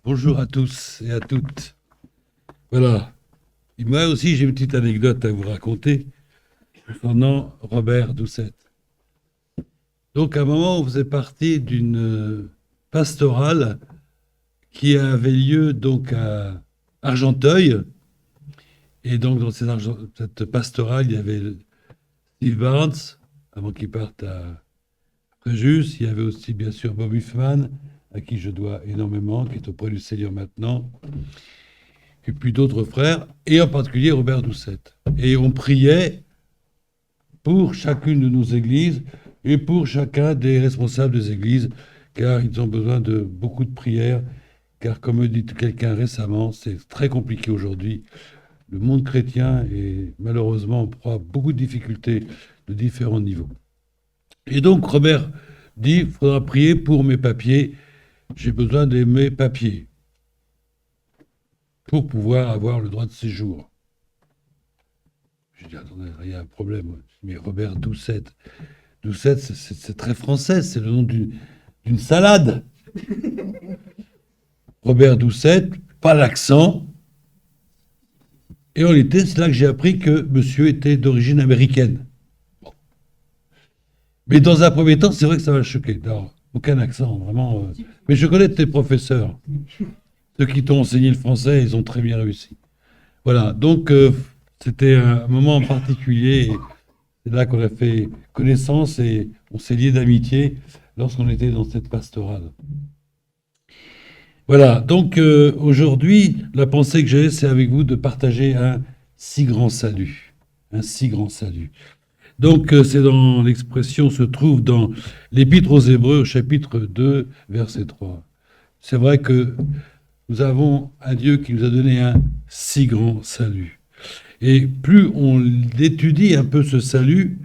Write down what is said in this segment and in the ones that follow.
Bonjour à tous et à toutes. Voilà. Et moi aussi, j'ai une petite anecdote à vous raconter concernant Robert Doucet. Donc, à un moment, on faisait partie d'une pastorale qui avait lieu donc à Argenteuil. Et donc, dans cette pastorale, il y avait Steve Barnes, avant qu'il parte à Fréjus. Il y avait aussi, bien sûr, Bob Huffman, à qui je dois énormément, qui est auprès du Seigneur maintenant. Et puis d'autres frères, et en particulier Robert Doucet. Et on priait pour chacune de nos églises et pour chacun des responsables des églises, car ils ont besoin de beaucoup de prières, car comme me dit quelqu'un récemment, c'est très compliqué aujourd'hui. Le monde chrétien est malheureusement en proie à beaucoup de difficultés de différents niveaux. Et donc Robert dit, il faudra prier pour mes papiers, j'ai besoin de mes papiers pour pouvoir avoir le droit de séjour. Je dis, attendez, il y a un problème. Mais Robert Doucet, Doucet, c'est très français, c'est le nom d'une salade. Robert Doucet, pas l'accent. Et en réalité, c'est là que j'ai appris que monsieur était d'origine américaine. Bon. Mais dans un premier temps, c'est vrai que ça m'a choqué. Alors, aucun accent, vraiment. Mais je connais tes professeurs. Ceux qui t'ont enseigné le français, ils ont très bien réussi. Voilà, donc c'était un moment en particulier. C'est là qu'on a fait connaissance et on s'est liés d'amitié lorsqu'on était dans cette pastorale. Voilà, donc aujourd'hui, la pensée que j'ai, c'est avec vous de partager un si grand salut. Un si grand salut. Donc c'est dans l'expression, se trouve dans l'Épître aux Hébreux, chapitre 2, verset 3. C'est vrai que nous avons un Dieu qui nous a donné un si grand salut. Et plus on étudie un peu ce salut,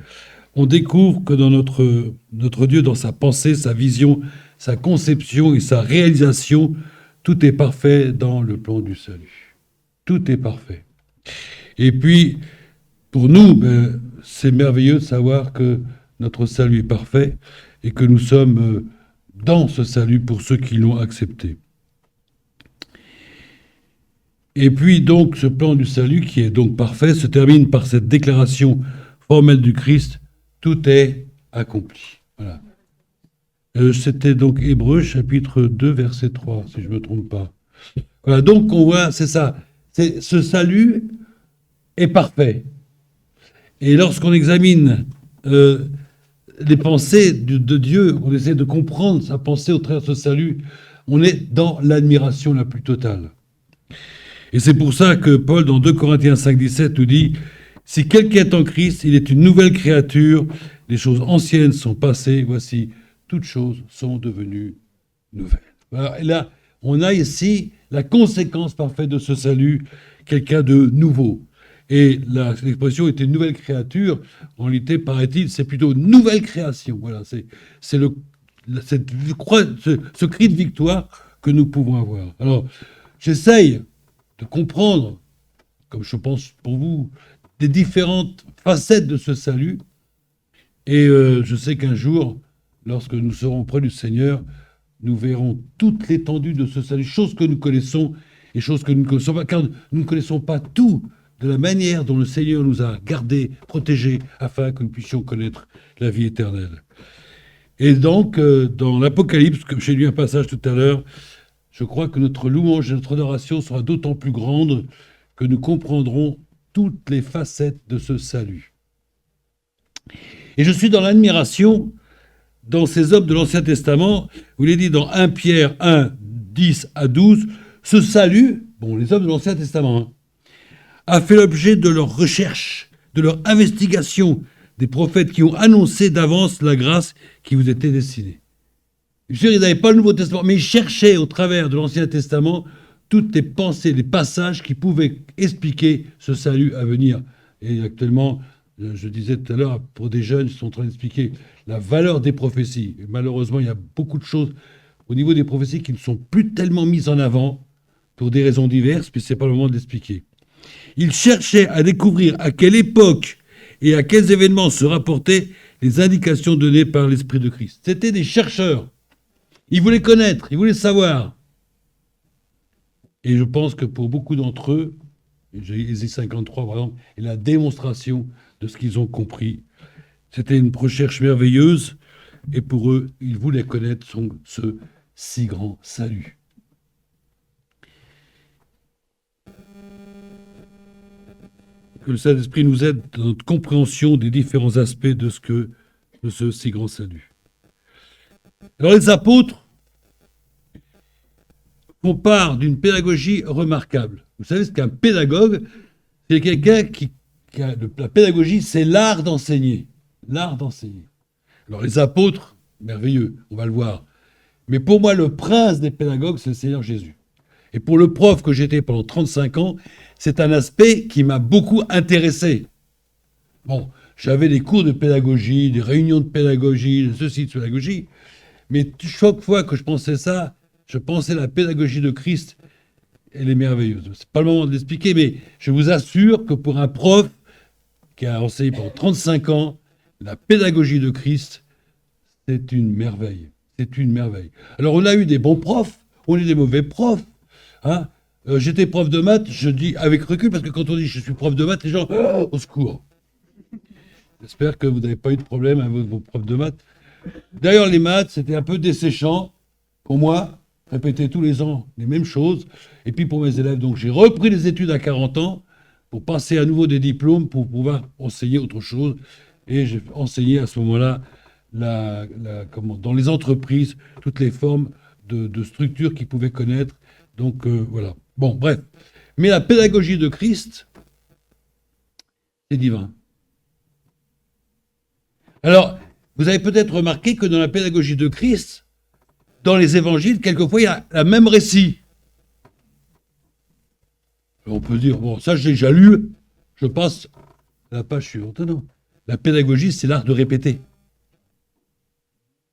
on découvre que dans notre Dieu, dans sa pensée, sa vision, sa conception et sa réalisation, tout est parfait dans le plan du salut. Tout est parfait. Et puis, pour nous, c'est merveilleux de savoir que notre salut est parfait et que nous sommes dans ce salut pour ceux qui l'ont accepté. Et puis donc ce plan du salut, qui est donc parfait, se termine par cette déclaration formelle du Christ, tout est accompli. Voilà. C'était donc Hébreux, chapitre 2, verset 3, si je ne me trompe pas. Voilà, donc on voit, c'est ça, ce salut est parfait. Et lorsqu'on examine les pensées de Dieu, on essaie de comprendre sa pensée au travers de ce salut, on est dans l'admiration la plus totale. Et c'est pour ça que Paul, dans 2 Corinthiens 5, 17, nous dit « Si quelqu'un est en Christ, il est une nouvelle créature, les choses anciennes sont passées, voici, toutes choses sont devenues nouvelles. » Et là, on a ici la conséquence parfaite de ce salut, quelqu'un de nouveau. Et l'expression était une nouvelle créature, en réalité, paraît-il, c'est plutôt une nouvelle création. Voilà, c'est ce cri de victoire que nous pouvons avoir. Alors, j'essaye de comprendre, comme je pense pour vous, des différentes facettes de ce salut. Et je sais qu'un jour, lorsque nous serons près du Seigneur, nous verrons toute l'étendue de ce salut, choses que nous connaissons et choses que nous ne connaissons pas, car nous ne connaissons pas tout de la manière dont le Seigneur nous a gardés, protégés, afin que nous puissions connaître la vie éternelle. Et donc, dans l'Apocalypse, comme j'ai lu un passage tout à l'heure, je crois que notre louange et notre adoration sera d'autant plus grande que nous comprendrons toutes les facettes de ce salut. Et je suis dans l'admiration dans ces hommes de l'Ancien Testament, où il est dit dans 1 Pierre 1, 10 à 12, ce salut, bon, les hommes de l'Ancien Testament, a fait l'objet de leur recherche, de leur investigation, des prophètes qui ont annoncé d'avance la grâce qui vous était destinée. Ils n'avaient pas le Nouveau Testament, mais ils cherchaient au travers de l'Ancien Testament toutes les pensées, les passages qui pouvaient expliquer ce salut à venir. Et actuellement, je disais tout à l'heure, pour des jeunes, ils sont en train d'expliquer la valeur des prophéties. Et malheureusement, il y a beaucoup de choses au niveau des prophéties qui ne sont plus tellement mises en avant pour des raisons diverses, puis ce n'est pas le moment de l'expliquer. Ils cherchaient à découvrir à quelle époque et à quels événements se rapportaient les indications données par l'Esprit de Christ. C'était des chercheurs. Ils voulaient connaître, ils voulaient savoir. Et je pense que pour beaucoup d'entre eux, Ésaïe 53 par exemple, est la démonstration de ce qu'ils ont compris. C'était une recherche merveilleuse, et pour eux, ils voulaient connaître ce si grand salut. Que le Saint-Esprit nous aide dans notre compréhension des différents aspects de ce si grand salut. Alors les apôtres font part d'une pédagogie remarquable. Vous savez ce qu'un pédagogue, c'est quelqu'un qui a la pédagogie, c'est l'art d'enseigner. L'art d'enseigner. Alors les apôtres, merveilleux, on va le voir. Mais pour moi, le prince des pédagogues, c'est le Seigneur Jésus. Et pour le prof que j'étais pendant 35 ans, c'est un aspect qui m'a beaucoup intéressé. Bon, j'avais des cours de pédagogie, des réunions de pédagogie, de ceci, de pédagogie, mais chaque fois que je pensais ça, je pensais la pédagogie de Christ, elle est merveilleuse. C'est pas le moment de l'expliquer, mais je vous assure que pour un prof qui a enseigné pendant 35 ans, la pédagogie de Christ, c'est une merveille. C'est une merveille. Alors, on a eu des bons profs, on a eu des mauvais profs. Hein. J'étais prof de maths, je dis avec recul, parce que quand on dit je suis prof de maths, les gens, oh, au secours. J'espère que vous n'avez pas eu de problème avec vos profs de maths. D'ailleurs, les maths, c'était un peu desséchant pour moi, répéter tous les ans les mêmes choses. Et puis pour mes élèves, donc j'ai repris les études à 40 ans pour passer à nouveau des diplômes pour pouvoir enseigner autre chose. Et j'ai enseigné à ce moment-là dans les entreprises toutes les formes de structures qu'ils pouvaient connaître. Donc voilà. Bon, bref. Mais la pédagogie de Christ, c'est divin. Alors, vous avez peut-être remarqué que dans la pédagogie de Christ, dans les évangiles, quelquefois, il y a le même récit. On peut dire, bon, ça j'ai déjà lu, je passe à la page suivante. Non. La pédagogie, c'est l'art de répéter.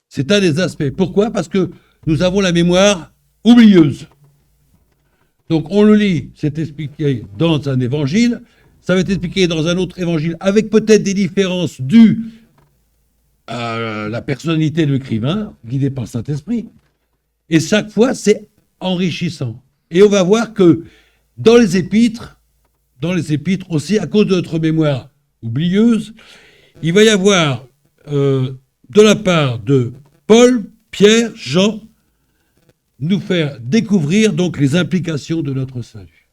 C'est un des aspects. Pourquoi ? Parce que nous avons la mémoire oublieuse. Donc on le lit, c'est expliqué dans un évangile, ça va être expliqué dans un autre évangile, avec peut-être des différences dues à la personnalité de l'écrivain, guidé par le Saint-Esprit. Et chaque fois, c'est enrichissant. Et on va voir que dans les épîtres aussi, à cause de notre mémoire oublieuse, il va y avoir, de la part de Paul, Pierre, Jean, nous faire découvrir donc les implications de notre salut.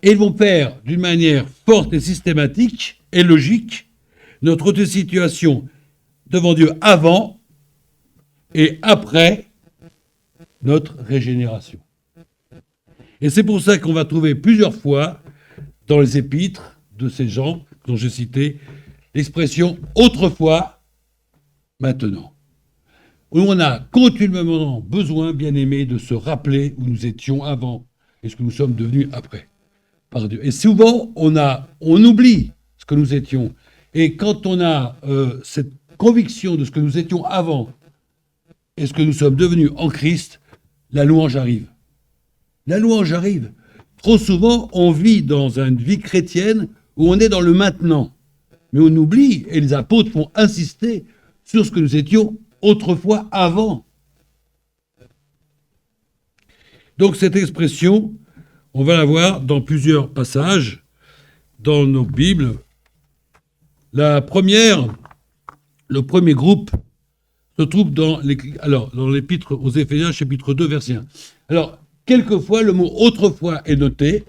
Et ils vont faire d'une manière forte et systématique et logique notre situation devant Dieu avant et après notre régénération. Et c'est pour ça qu'on va trouver plusieurs fois dans les épîtres de ces gens dont j'ai cité l'expression « autrefois, maintenant ». Où on a continuellement besoin, bien aimé, de se rappeler où nous étions avant et ce que nous sommes devenus après, par Dieu. Et souvent, on oublie ce que nous étions. Et quand on a cette conviction de ce que nous étions avant et ce que nous sommes devenus en Christ, la louange arrive. La louange arrive. Trop souvent, on vit dans une vie chrétienne où on est dans le maintenant. Mais on oublie, et les apôtres font insister sur ce que nous étions autrefois avant. Donc cette expression, on va la voir dans plusieurs passages dans nos Bibles. La première, le premier groupe se trouve dans l'épître aux Éphésiens, chapitre 2, verset 1. Alors, quelquefois, le mot « autrefois » est noté,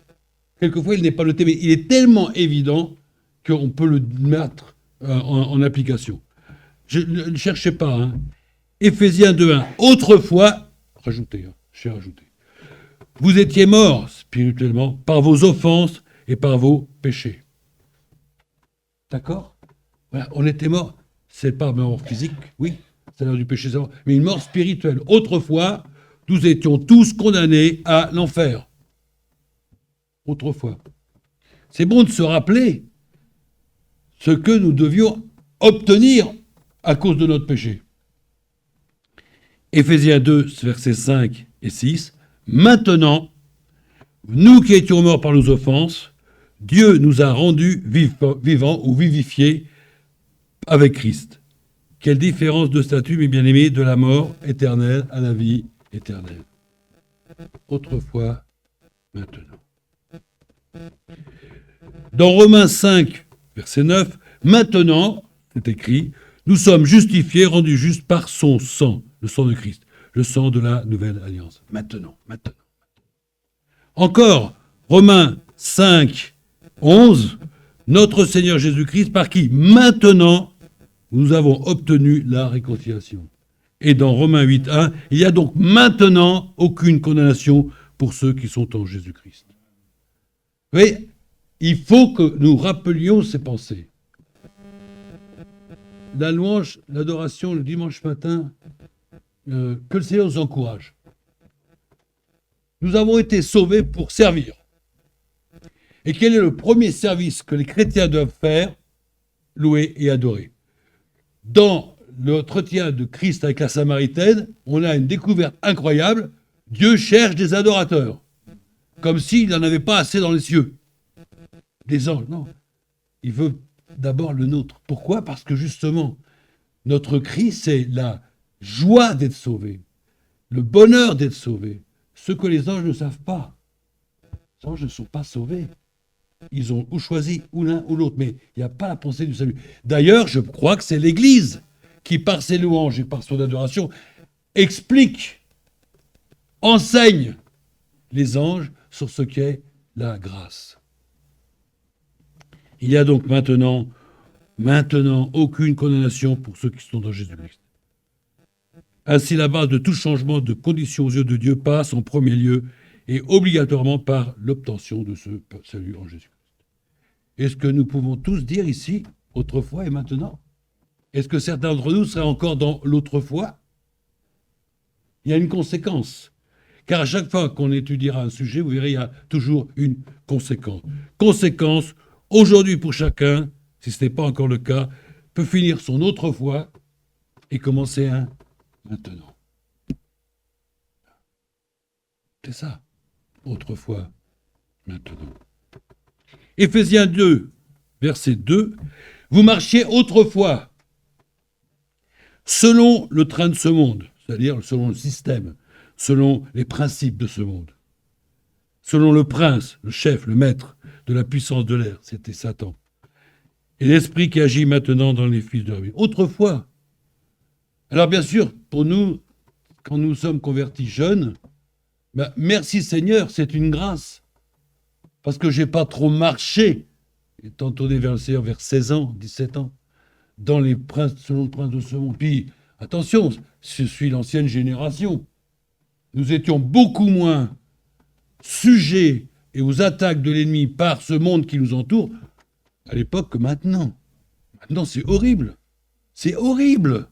quelquefois il n'est pas noté, mais il est tellement évident qu'on peut le mettre en application. Ne cherchez pas. Hein. Éphésiens 2.1. Autrefois, rajoutez, j'ai rajouté. Vous étiez morts spirituellement par vos offenses et par vos péchés. D'accord ? Voilà, on était morts. C'est pas mort physique, oui, c'est l'heure du péché, mais une mort spirituelle. Autrefois, nous étions tous condamnés à l'enfer. Autrefois. C'est bon de se rappeler ce que nous devions obtenir à cause de notre péché. Éphésiens 2, versets 5 et 6. Maintenant, nous qui étions morts par nos offenses, Dieu nous a rendus vivants ou vivifiés avec Christ. Quelle différence de statut, mes bien-aimés, de la mort éternelle à la vie éternelle. autrefois, maintenant. Dans Romains 5, verset 9, maintenant, c'est écrit, nous sommes justifiés, rendus justes par son sang, le sang de Christ, le sang de la nouvelle alliance. Maintenant. Encore, Romains 5, 11, notre Seigneur Jésus-Christ, par qui maintenant nous avons obtenu la réconciliation. Et dans Romains 8, 1, il n'y a donc maintenant aucune condamnation pour ceux qui sont en Jésus-Christ. Vous voyez, il faut que nous rappelions ces pensées. La louange, l'adoration le dimanche matin, que le Seigneur nous encourage. Nous avons été sauvés pour servir. Et quel est le premier service que les chrétiens doivent faire? Louer et adorer. Dans l'entretien de Christ avec la Samaritaine, on a une découverte incroyable. Dieu cherche des adorateurs. Comme s'il n'en avait pas assez dans les cieux. Des anges, non. Il veut d'abord le nôtre. Pourquoi? Parce que justement, notre cri, c'est la joie d'être sauvé, le bonheur d'être sauvé. Ce que les anges ne savent pas. Les anges ne sont pas sauvés. Ils ont ou choisi ou l'un ou l'autre, mais il n'y a pas la pensée du salut. D'ailleurs, je crois que c'est l'Église qui, par ses louanges et par son adoration, explique, enseigne les anges sur ce qu'est la grâce. Il y a donc maintenant, aucune condamnation pour ceux qui sont dans Jésus-Christ. Ainsi, la base de tout changement de condition aux yeux de Dieu passe en premier lieu et obligatoirement par l'obtention de ce salut en Jésus-Christ. Est-ce que nous pouvons tous dire ici, autrefois et maintenant? Est-ce que certains d'entre nous seraient encore dans l'autrefois? Il y a une conséquence. Car à chaque fois qu'on étudiera un sujet, vous verrez, il y a toujours une conséquence. Conséquence, aujourd'hui pour chacun, si ce n'est pas encore le cas, peut finir son autrefois et commencer un maintenant. C'est ça, autrefois, maintenant. Éphésiens 2, verset 2, vous marchiez autrefois selon le train de ce monde, c'est-à-dire selon le système, selon les principes de ce monde, selon le prince, le chef, le maître de la puissance de l'air, c'était Satan, et l'esprit qui agit maintenant dans les fils de la vie. Autrefois. Alors bien sûr, pour nous, quand nous sommes convertis jeunes, merci Seigneur, c'est une grâce. Parce que je n'ai pas trop marché, étant tourné vers le Seigneur vers 16 ans, 17 ans, dans les princes, selon le prince de ce monde. Puis, attention, je suis l'ancienne génération. Nous étions beaucoup moins sujets et aux attaques de l'ennemi par ce monde qui nous entoure à l'époque que maintenant. Maintenant, c'est horrible. C'est horrible.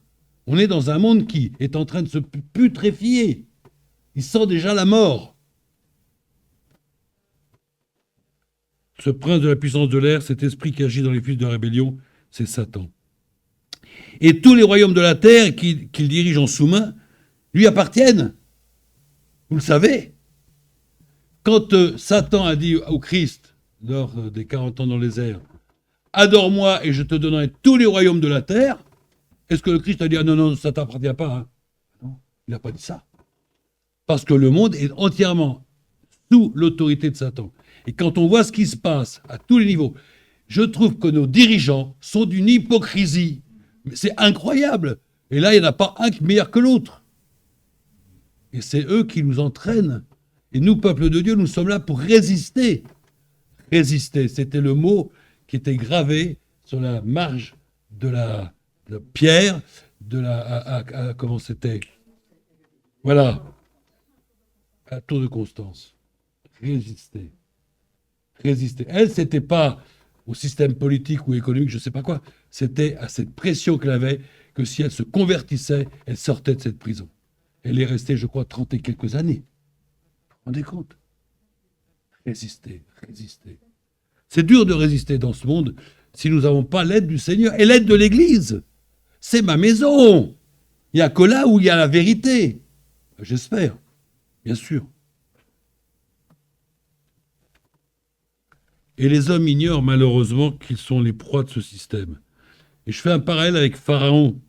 On est dans un monde qui est en train de se putréfier. Il sent déjà la mort. Ce prince de la puissance de l'air, cet esprit qui agit dans les fils de la rébellion, c'est Satan. Et tous les royaumes de la terre qu'il dirige en sous-main lui appartiennent. Vous le savez. Quand Satan a dit au Christ, lors des 40 ans dans les airs, « Adore-moi et je te donnerai tous les royaumes de la terre », est-ce que le Christ a dit « Ah non, ça ne t'appartient pas hein ?» Non, il n'a pas dit ça. Parce que le monde est entièrement sous l'autorité de Satan. Et quand on voit ce qui se passe à tous les niveaux, je trouve que nos dirigeants sont d'une hypocrisie. C'est incroyable. Et là, il n'y en a pas un qui est meilleur que l'autre. Et c'est eux qui nous entraînent. Et nous, peuple de Dieu, nous sommes là pour résister. Résister, c'était le mot qui était gravé sur la marge de la pierre, de la... comment c'était? Voilà. À Tour de Constance. Résister. Résister. Elle, c'était pas au système politique ou économique, je ne sais pas quoi. C'était à cette pression qu'elle avait que si elle se convertissait, elle sortait de cette prison. Elle est restée, je crois, 30 et quelques années. Vous vous rendez compte? Résister, résister. C'est dur de résister dans ce monde si nous n'avons pas l'aide du Seigneur et l'aide de l'Église. C'est ma maison. Il n'y a que là où il y a la vérité. J'espère, bien sûr. Et les hommes ignorent malheureusement qu'ils sont les proies de ce système. Et je fais un parallèle avec Pharaon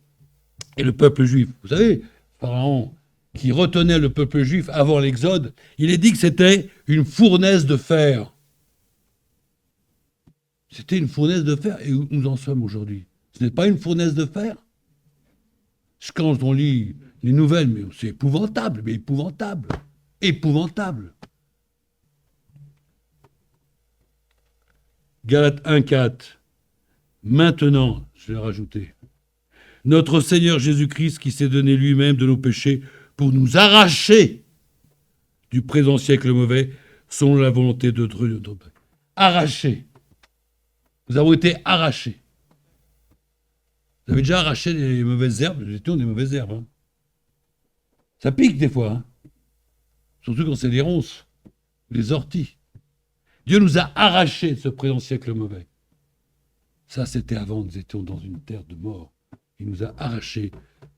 et le peuple juif. Vous savez, Pharaon, qui retenait le peuple juif avant l'Exode, il est dit que c'était une fournaise de fer. C'était une fournaise de fer. Et où nous en sommes aujourd'hui? Ce n'est pas une fournaise de fer? Quand on lit les nouvelles, mais c'est épouvantable, mais épouvantable. Épouvantable. Galates 1,4. Maintenant, je l'ai rajouté, notre Seigneur Jésus-Christ qui s'est donné lui-même de nos péchés pour nous arracher du présent siècle mauvais, selon la volonté de Dieu. Arracher. Nous avons été arrachés. Vous avez déjà arraché les mauvaises herbes? J'ai toujours des mauvaises herbes. Hein. Ça pique des fois. Hein. Surtout quand c'est des ronces, des orties. Dieu nous a arrachés de ce présent siècle mauvais. Ça, c'était avant, nous étions dans une terre de mort. Il nous a arrachés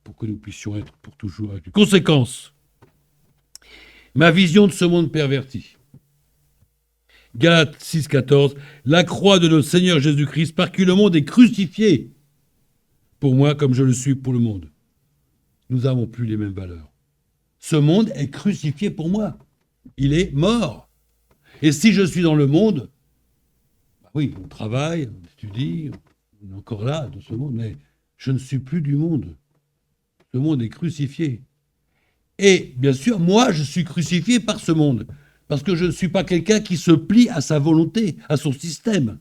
pour que nous puissions être pour toujours avec lui. Conséquence, ma vision de ce monde perverti. Galates 6,14, la croix de notre Seigneur Jésus-Christ, par qui le monde est crucifié, pour moi comme je le suis pour le monde. Nous n'avons plus les mêmes valeurs. Ce monde est crucifié pour moi. Il est mort. Et si je suis dans le monde, bah oui, on travaille, on étudie, on est encore là, dans ce monde, mais je ne suis plus du monde. Ce monde est crucifié. Et bien sûr, moi, je suis crucifié par ce monde. Parce que je ne suis pas quelqu'un qui se plie à sa volonté, à son système.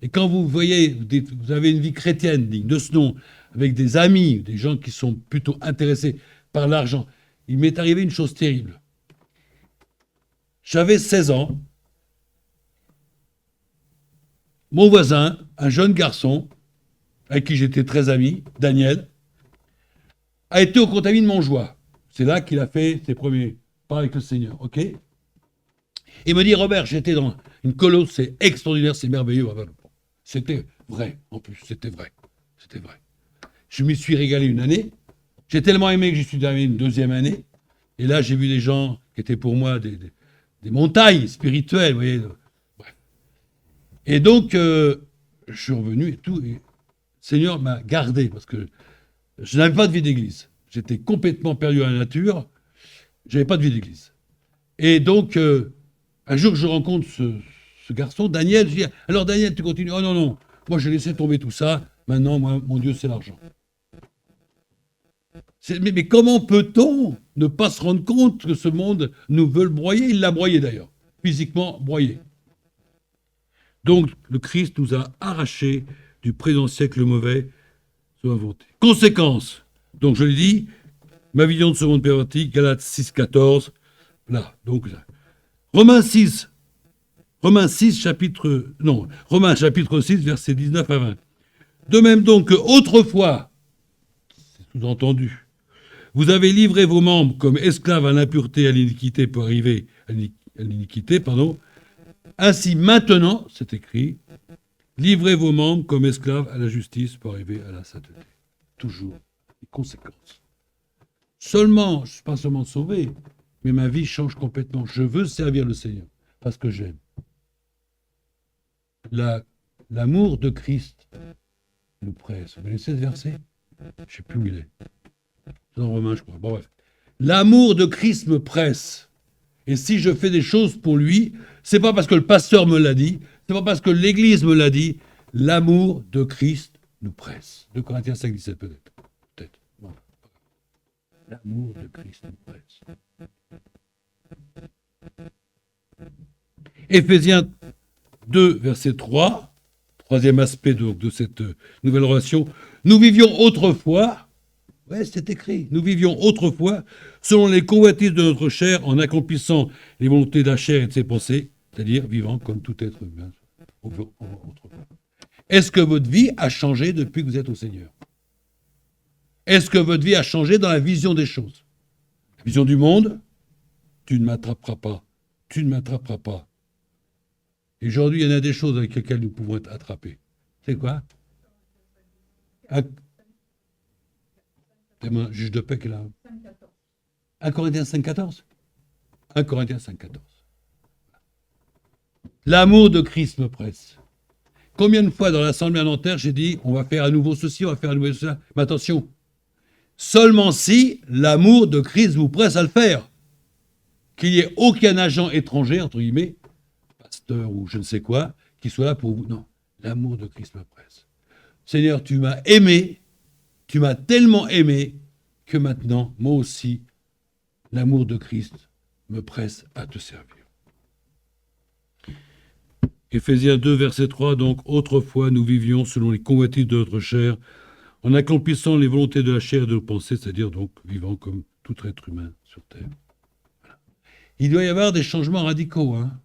Et quand vous voyez, vous avez une vie chrétienne digne de ce nom, avec des amis, des gens qui sont plutôt intéressés par l'argent, il m'est arrivé une chose terrible. J'avais 16 ans. Mon voisin, un jeune garçon, avec qui j'étais très ami, Daniel, a été au Contamine de Montjoie. C'est là qu'il a fait ses premiers pas avec le Seigneur, ok? Et il me dit, Robert, j'étais dans une colo, c'est extraordinaire, c'est merveilleux. C'était vrai, en plus, c'était vrai. C'était vrai. Je m'y suis régalé une année. J'ai tellement aimé que j'y suis arrivé une deuxième année. Et là, j'ai vu des gens qui étaient pour moi des montagnes spirituelles, vous voyez. Bref. Et donc, je suis revenu et tout. Et le Seigneur m'a gardé parce que je n'avais pas de vie d'église. J'étais complètement perdu à la nature. Je n'avais pas de vie d'église. Et donc, un jour, je rencontre ce garçon, Daniel. Je dis, alors Daniel, tu continues? Oh non, non, moi j'ai laissé tomber tout ça. Maintenant, moi, mon Dieu, c'est l'argent. Mais comment peut-on ne pas se rendre compte que ce monde nous veut le broyer? Il l'a broyé d'ailleurs, physiquement broyé. Donc, le Christ nous a arrachés du présent siècle mauvais, sous inventé. Conséquence, donc je l'ai dit, ma vision de ce monde perverti, Galates 6,14, là, donc là. Romains chapitre 6, versets 19 à 20. De même donc que autrefois, c'est sous-entendu, vous avez livré vos membres comme esclaves à l'impureté, à l'iniquité pour arriver à l'iniquité, ainsi maintenant, c'est écrit, livrez vos membres comme esclaves à la justice pour arriver à la sainteté. Toujours les conséquences. Seulement, je ne suis pas seulement sauvé, mais ma vie change complètement. Je veux servir le Seigneur parce que j'aime. L'amour de Christ nous presse. Vous connaissez ce verset? Je ne sais plus où il est. C'est dans Romains, je crois. Bon, bref. L'amour de Christ me presse. Et si je fais des choses pour lui, c'est pas parce que le pasteur me l'a dit, c'est pas parce que l'Église me l'a dit. L'amour de Christ nous presse. 2 Corinthiens 5, 17 peut-être. Peut-être. Voilà. L'amour de Christ nous presse. Éphésiens 2, verset 3, troisième aspect de cette nouvelle relation. Nous vivions autrefois, ouais, c'est écrit, nous vivions autrefois selon les convoitises de notre chair en accomplissant les volontés de la chair et de ses pensées, c'est-à-dire vivant comme tout être humain autrefois. Est-ce que votre vie a changé depuis que vous êtes au Seigneur? Est-ce que votre vie a changé dans la vision des choses? La vision du monde, tu ne m'attraperas pas. Tu ne m'attraperas pas. Et aujourd'hui, il y en a des choses avec lesquelles nous pouvons être attrapés. C'est quoi? C'est mon juge de paix qui est là. 1 Corinthiens 5, 14. 1 Corinthiens 5, 14. L'amour de Christ me presse. Combien de fois dans l'Assemblée à Nanterre, j'ai dit, on va faire à nouveau ceci, on va faire à nouveau cela. Mais attention, seulement si l'amour de Christ vous presse à le faire. Qu'il n'y ait aucun agent étranger, entre guillemets, pasteur ou je ne sais quoi, qui soit là pour vous. Non, l'amour de Christ me presse. Seigneur, tu m'as aimé, tu m'as tellement aimé que maintenant, moi aussi, l'amour de Christ me presse à te servir. Éphésiens 2, verset 3, donc, autrefois, nous vivions selon les convoitises de notre chair, en accomplissant les volontés de la chair et de nos pensées, c'est-à-dire donc vivant comme tout être humain sur terre. Voilà. Il doit y avoir des changements radicaux, hein,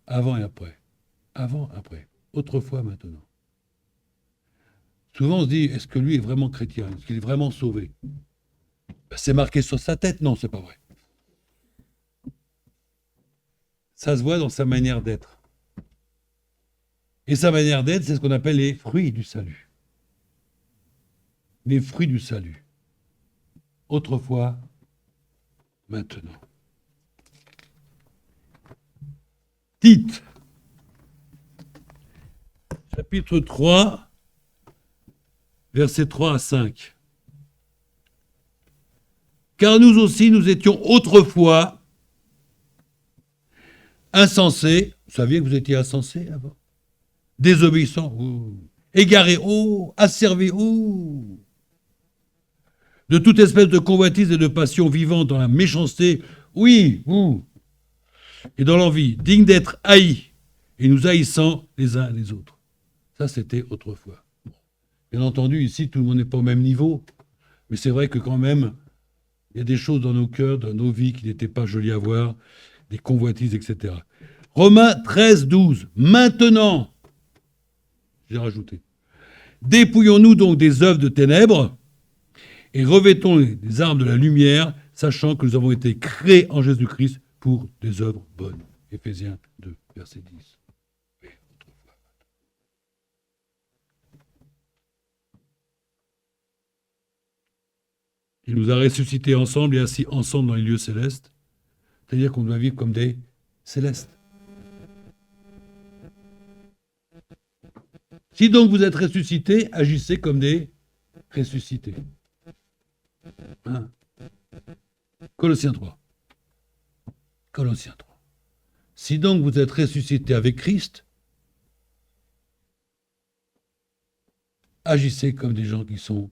avant et après. Avant, après. Autrefois, maintenant. Souvent, on se dit, est-ce que lui est vraiment chrétien? Est-ce qu'il est vraiment sauvé? Ben, c'est marqué sur sa tête? Non, c'est pas vrai. Ça se voit dans sa manière d'être. Et sa manière d'être, c'est ce qu'on appelle les fruits du salut. Les fruits du salut. Autrefois, maintenant. Tite, chapitre 3, versets 3 à 5. Car nous aussi, nous étions autrefois insensés. Vous saviez que vous étiez insensés avant? Désobéissants, égarés, asservis, de toute espèce de convoitise et de passion vivant dans la méchanceté, oui, et dans l'envie, dignes d'être haïs, et nous haïssant les uns les autres. Ça, c'était autrefois. Bien entendu, ici, tout le monde n'est pas au même niveau, mais c'est vrai que quand même, il y a des choses dans nos cœurs, dans nos vies qui n'étaient pas jolies à voir, des convoitises, etc. Romains 13, 12. Maintenant, j'ai rajouté, dépouillons-nous donc des œuvres de ténèbres et revêtons les armes de la lumière, sachant que nous avons été créés en Jésus-Christ pour des œuvres bonnes. Éphésiens 2, verset 10. Il nous a ressuscités ensemble et assis ensemble dans les lieux célestes, c'est-à-dire qu'on doit vivre comme des célestes. Si donc vous êtes ressuscités, agissez comme des ressuscités. Hein? Colossiens 3. Colossiens 3. Si donc vous êtes ressuscités avec Christ, agissez comme des gens qui sont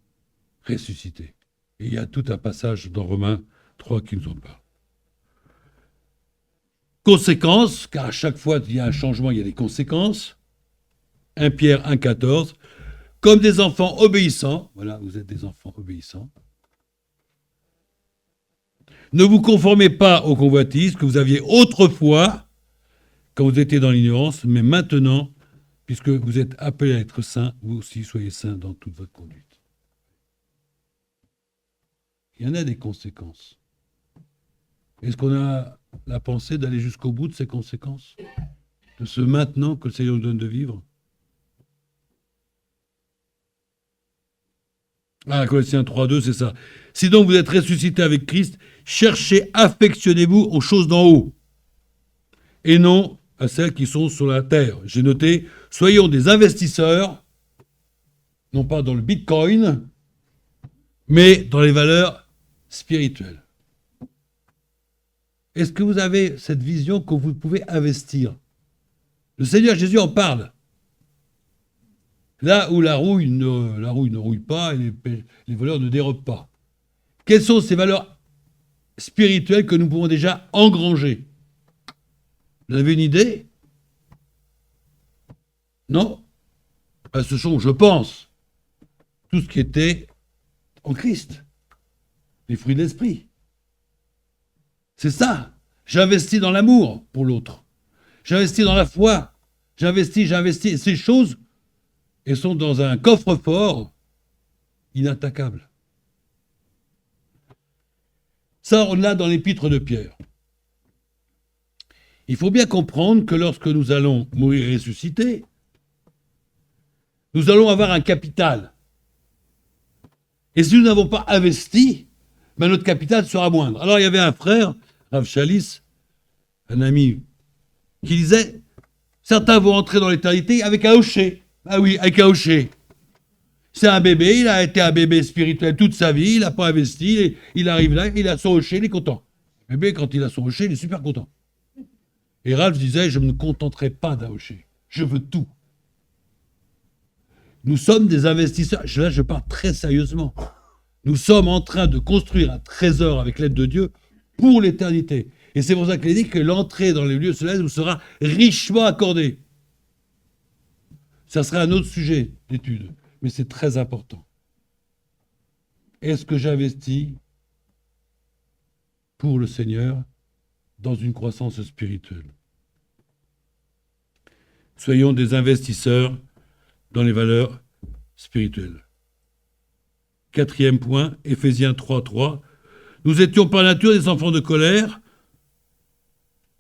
ressuscités. Et il y a tout un passage dans Romains 3 qui nous en parle. Conséquences, car à chaque fois qu'il y a un changement, il y a des conséquences. 1 Pierre 1, 14. Comme des enfants obéissants, voilà, vous êtes des enfants obéissants. Ne vous conformez pas aux convoitises que vous aviez autrefois, quand vous étiez dans l'ignorance, mais maintenant, puisque vous êtes appelés à être saints, vous aussi soyez saints dans toute votre conduite. Il y en a des conséquences. Est-ce qu'on a la pensée d'aller jusqu'au bout de ces conséquences? De ce maintenant que le Seigneur nous donne de vivre? Ah, Colossiens 3.2, c'est ça. Si donc vous êtes ressuscité avec Christ, cherchez, affectionnez-vous aux choses d'en haut, et non à celles qui sont sur la terre. J'ai noté, soyons des investisseurs, non pas dans le Bitcoin, mais dans les valeurs spirituelles. Est-ce que vous avez cette vision que vous pouvez investir? Le Seigneur Jésus en parle. Là où la rouille ne rouille pas et les voleurs ne dérobent pas. Quelles sont ces valeurs spirituelles que nous pouvons déjà engranger? Vous avez une idée? Non? Ce sont, je pense, tout ce qui était en Christ. Les fruits de l'esprit. C'est ça. J'investis dans l'amour pour l'autre. J'investis dans la foi. J'investis. Ces choses, elles sont dans un coffre-fort inattaquable. Ça, on l'a dans l'épître de Pierre. Il faut bien comprendre que lorsque nous allons mourir et ressusciter, nous allons avoir un capital. Et si nous n'avons pas investi, ben notre capital sera moindre. Alors il y avait un frère, Rav Chalis, un ami, qui disait, certains vont entrer dans l'éternité avec un hocher. Ah oui, avec un hocher. C'est un bébé, il a été un bébé spirituel toute sa vie, il n'a pas investi, il arrive là, il a son rocher, il est content. Le bébé, quand il a son rocher, il est super content. Et Ralph disait, je ne me contenterai pas d'un rocher, je veux tout. Nous sommes des investisseurs, là je parle très sérieusement. Nous sommes en train de construire un trésor avec l'aide de Dieu pour l'éternité. Et c'est pour ça qu'il dit que l'entrée dans les lieux célestes vous sera richement accordée. Ça serait un autre sujet d'étude, mais c'est très important. Est-ce que j'investis pour le Seigneur dans une croissance spirituelle? Soyons des investisseurs dans les valeurs spirituelles. Quatrième point, Éphésiens 3:3. Nous étions par nature des enfants de colère.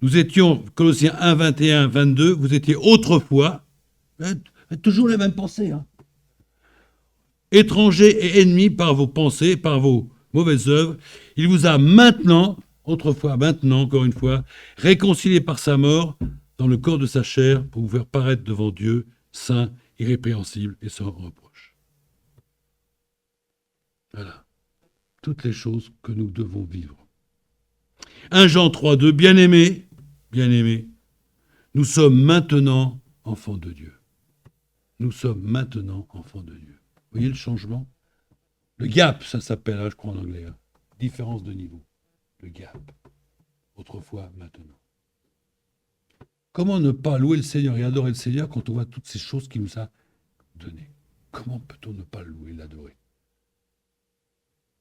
Nous étions, Colossiens 1, 21, 22, vous étiez autrefois, toujours les mêmes pensées, étrangers et ennemis par vos pensées, par vos mauvaises œuvres. Il vous a maintenant, autrefois, maintenant, encore une fois, réconciliés par sa mort dans le corps de sa chair pour vous faire paraître devant Dieu, saint, irrépréhensible et sans reproche. Voilà. Toutes les choses que nous devons vivre. 1 Jean 3:2, bien-aimés, nous sommes maintenant enfants de Dieu. Nous sommes maintenant enfants de Dieu. Vous voyez le changement? Le gap, ça s'appelle, je crois en anglais, différence de niveau. Le gap. Autrefois, maintenant. Comment ne pas louer le Seigneur et adorer le Seigneur quand on voit toutes ces choses qu'il nous a données? Comment peut-on ne pas le louer, l'adorer?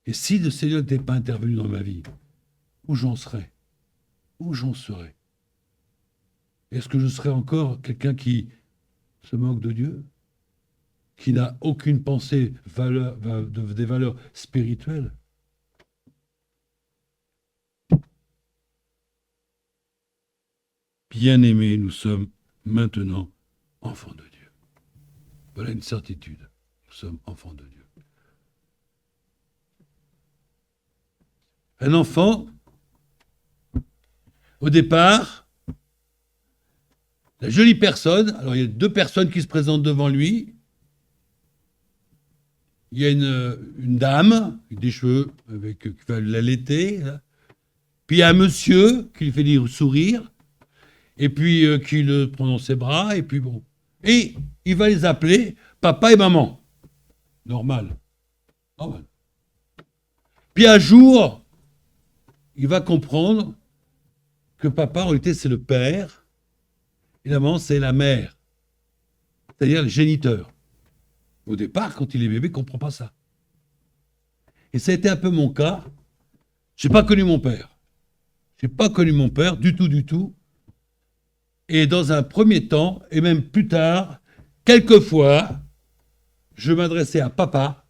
Et si le Seigneur n'était pas intervenu dans ma vie, où j'en serais? Où j'en serais? Est-ce que je serais encore quelqu'un qui se moque de Dieu? Qui n'a aucune pensée des valeurs spirituelles? Bien-aimés, nous sommes maintenant enfants de Dieu. Voilà une certitude. Nous sommes enfants de Dieu. Un enfant, au départ, la jolie personne, alors il y a deux personnes qui se présentent devant lui. Il y a une dame, avec des cheveux, qui va l'allaiter. Puis il y a un monsieur qui lui fait dire sourire, et puis qui le prend dans ses bras, et puis bon. Et il va les appeler papa et maman. Normal. Normal. Puis un jour, il va comprendre que papa, en réalité, c'est le père, et la maman, c'est la mère. C'est-à-dire le géniteur. Au départ, quand il est bébé, il ne comprend pas ça. Et ça a été un peu mon cas. Je n'ai pas connu mon père. Je n'ai pas connu mon père du tout. Et dans un premier temps, et même plus tard, quelquefois, je m'adressais à papa,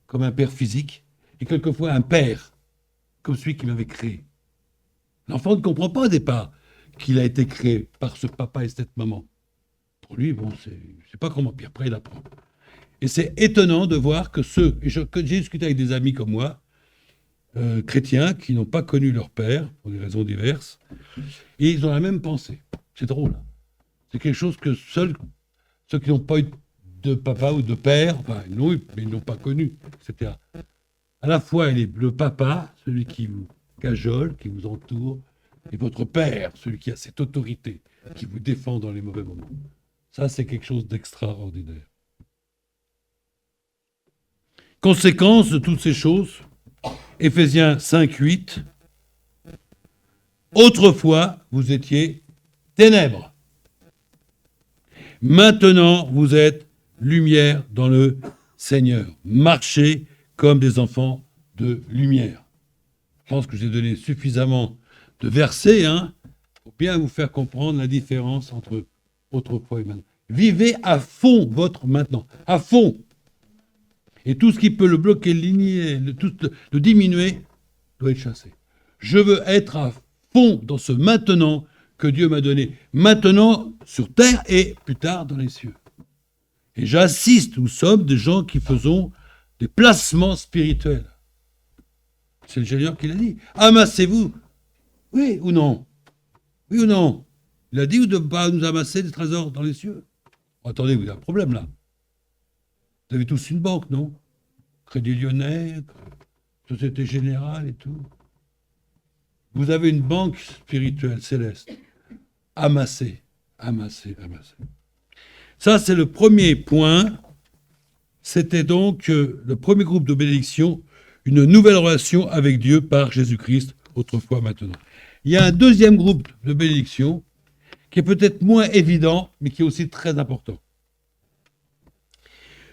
comme un père physique, et quelquefois à un père, comme celui qui m'avait créé. L'enfant ne comprend pas au départ qu'il a été créé par ce papa et cette maman. Pour lui, bon, je ne sais pas comment, puis après il apprend. Et c'est étonnant de voir que que j'ai discuté avec des amis comme moi, chrétiens, qui n'ont pas connu leur père, pour des raisons diverses, et ils ont la même pensée. C'est drôle. C'est quelque chose que seuls ceux qui n'ont pas eu de papa ou de père, enfin, ils l'ont eu, mais ils ne l'ont pas connu, etc. À la fois, il est le papa, celui qui vous cajole, qui vous entoure, et votre père, celui qui a cette autorité, qui vous défend dans les mauvais moments. Ça, c'est quelque chose d'extraordinaire. Conséquence de toutes ces choses, Éphésiens 5:8, autrefois, vous étiez ténèbres. Maintenant, vous êtes lumière dans le Seigneur. Marchez comme des enfants de lumière. Je pense que j'ai donné suffisamment de versets pour bien vous faire comprendre la différence entre autrefois et maintenant. Vivez à fond votre maintenant, à fond. Et tout ce qui peut le bloquer, le diminuer, doit être chassé. Je veux être à fond dans ce maintenant que Dieu m'a donné, maintenant sur terre et plus tard dans les cieux. Et j'assiste, nous sommes des gens qui faisons des placements spirituels. C'est le Seigneur qui l'a dit. Amassez-vous. Oui ou non? Oui ou non? Il a dit ou de ne pas nous amasser des trésors dans les cieux? Attendez, vous avez un problème là. Vous avez tous une banque, non? Crédit Lyonnais, Société Générale et tout. Vous avez une banque spirituelle céleste. Amassez. Ça, c'est le premier point. C'était donc le premier groupe de bénédiction, une nouvelle relation avec Dieu par Jésus-Christ, autrefois, maintenant. Il y a un deuxième groupe de bénédiction qui est peut-être moins évident, mais qui est aussi très important.